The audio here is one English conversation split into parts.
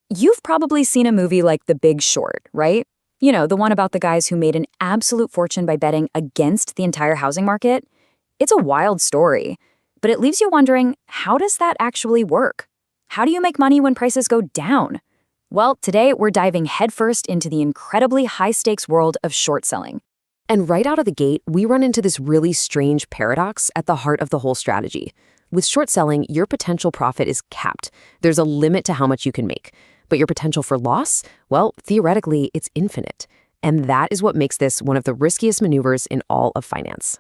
You've probably seen a movie like The Big Short, right? You know, the one about the guys who made an absolute fortune by betting against the entire housing market. It's a wild story, but it leaves you wondering, how does that actually work? How do you make money when prices go down? Well, today we're diving headfirst into the incredibly high-stakes world of short selling. And right out of the gate, we run into this really strange paradox at the heart of the whole strategy. With short selling, your potential profit is capped. There's a limit to how much you can make. But your potential for loss, well, theoretically, it's infinite. And that is what makes this one of the riskiest maneuvers in all of finance.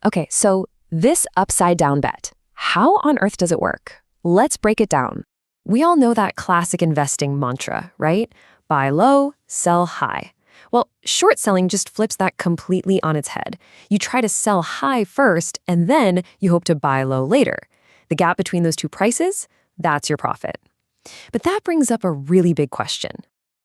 Okay, so this upside-down bet, how on earth does it work? Let's break it down. We all know that classic investing mantra, right? Buy low, sell high. Well, short selling just flips that completely on its head. You try to sell high first, and then you hope to buy low later. The gap between those two prices, that's your profit. But that brings up a really big question.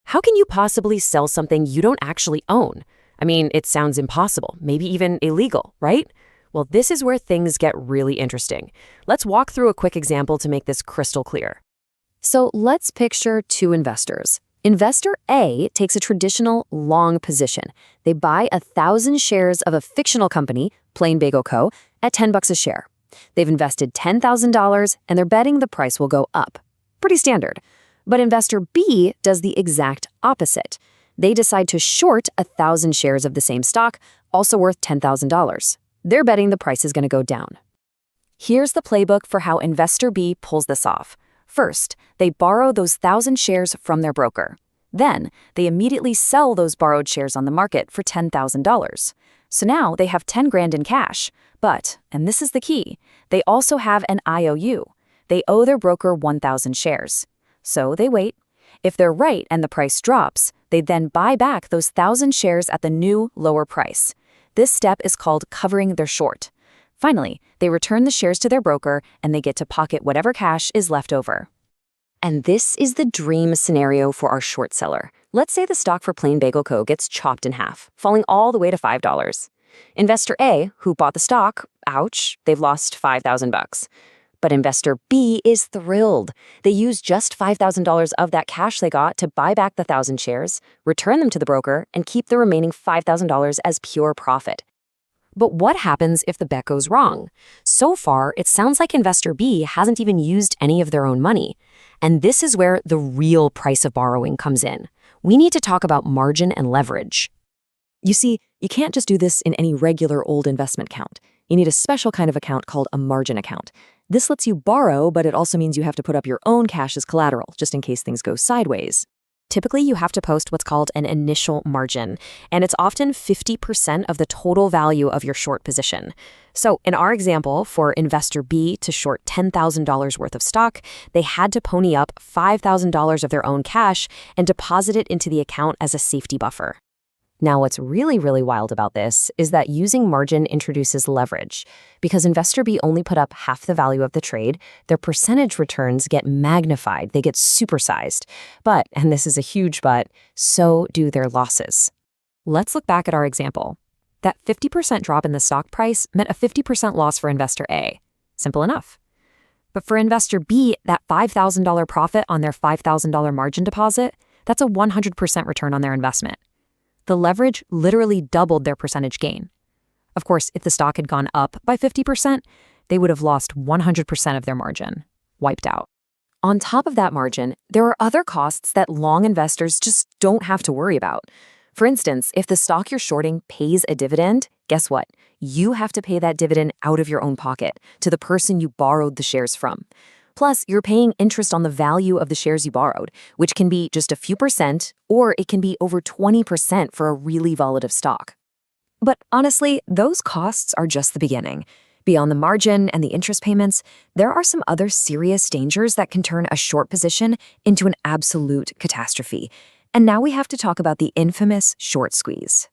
How can you possibly sell something you don't actually own? I mean, it sounds impossible, maybe even illegal, right? Well, this is where things get really interesting. Let's walk through a quick example to make this crystal clear. So let's picture two investors. Investor A takes a traditional long position. They buy 1,000 shares of a fictional company, Plain Bagel Co., at $10 a share. They've invested $10,000 and they're betting the price will go up. Pretty standard. But investor B does the exact opposite. They decide to short 1,000 shares of the same stock, also worth $10,000. They're betting the price is going to go down. Here's the playbook for how investor B pulls this off. First, they borrow those 1,000 shares from their broker. Then, they immediately sell those borrowed shares on the market for $10,000. So now they have 10 grand in cash. But, and this is the key, they also have an IOU. They owe their broker 1,000 shares. So they wait. If they're right and the price drops, they then buy back those 1,000 shares at the new, lower price. This step is called covering their short. Finally, they return the shares to their broker and they get to pocket whatever cash is left over. And this is the dream scenario for our short seller. Let's say the stock for Plain Bagel Co. gets chopped in half, falling all the way to $5. Investor A, who bought the stock, ouch, they've lost $5,000. But investor B is thrilled. They used just $5,000 of that cash they got to buy back the 1,000 shares, return them to the broker, and keep the remaining $5,000 as pure profit. But what happens if the bet goes wrong? So far, it sounds like investor B hasn't even used any of their own money. And this is where the real price of borrowing comes in. We need to talk about margin and leverage. You see, you can't just do this in any regular old investment account. You need a special kind of account called a margin account. This lets you borrow, but it also means you have to put up your own cash as collateral, just in case things go sideways. Typically, you have to post what's called an initial margin, and it's often 50% of the total value of your short position. So in our example, for investor B to short $10,000 worth of stock, they had to pony up $5,000 of their own cash and deposit it into the account as a safety buffer. Now, what's really, really wild about this is that using margin introduces leverage. Because investor B only put up half the value of the trade, their percentage returns get magnified, they get supersized. But, and this is a huge but, so do their losses. Let's look back at our example. That 50% drop in the stock price meant a 50% loss for investor A. Simple enough. But for investor B, that $5,000 profit on their $5,000 margin deposit, that's a 100% return on their investment. The leverage literally doubled their percentage gain. Of course, if the stock had gone up by 50%, they would have lost 100% of their margin, wiped out. On top of that margin, there are other costs that long investors just don't have to worry about. For instance, if the stock you're shorting pays a dividend, guess what? You have to pay that dividend out of your own pocket to the person you borrowed the shares from. Plus, you're paying interest on the value of the shares you borrowed, which can be just a few percent, or it can be over 20% for a really volatile stock. But honestly, those costs are just the beginning. Beyond the margin and the interest payments, there are some other serious dangers that can turn a short position into an absolute catastrophe. And now we have to talk about the infamous short squeeze.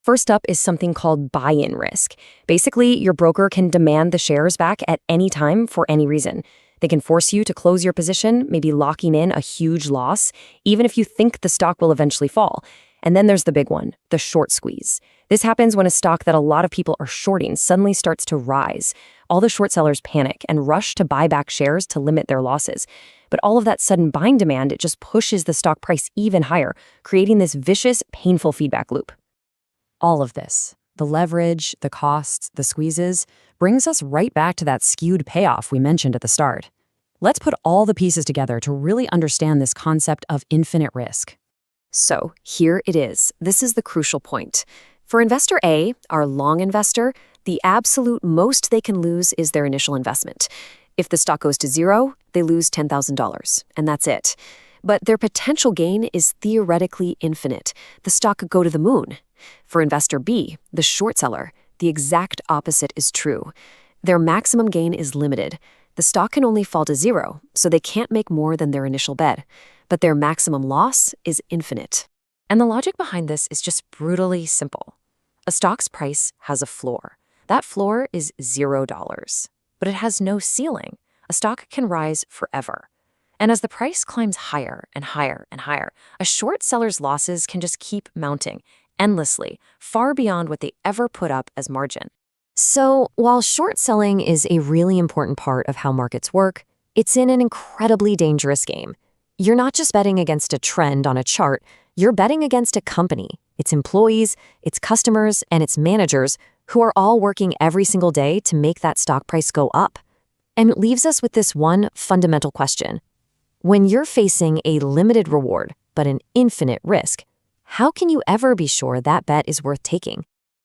First up is something called buy-in risk. Basically, your broker can demand the shares back at any time for any reason. They can force you to close your position, maybe locking in a huge loss, even if you think the stock will eventually fall. And then there's the big one, the short squeeze. This happens when a stock that a lot of people are shorting suddenly starts to rise. All the short sellers panic and rush to buy back shares to limit their losses. But all of that sudden buying demand, it just pushes the stock price even higher, creating this vicious, painful feedback loop. All of this, the leverage, the costs, the squeezes, brings us right back to that skewed payoff we mentioned at the start. Let's put all the pieces together to really understand this concept of infinite risk. So here it is. This is the crucial point. For investor A, our long investor, the absolute most they can lose is their initial investment. If the stock goes to zero, they lose $10,000, and that's it. But their potential gain is theoretically infinite. The stock could go to the moon. For investor B, the short seller, the exact opposite is true. Their maximum gain is limited. The stock can only fall to zero, so they can't make more than their initial bet. But their maximum loss is infinite. And the logic behind this is just brutally simple. A stock's price has a floor. That floor is $0, but it has no ceiling. A stock can rise forever. And as the price climbs higher and higher and higher, a short seller's losses can just keep mounting endlessly, far beyond what they ever put up as margin. So while short selling is a really important part of how markets work, it's in an incredibly dangerous game. You're not just betting against a trend on a chart, you're betting against a company, its employees, its customers, and its managers who are all working every single day to make that stock price go up. And it leaves us with this one fundamental question. When you're facing a limited reward, but an infinite risk, how can you ever be sure that bet is worth taking?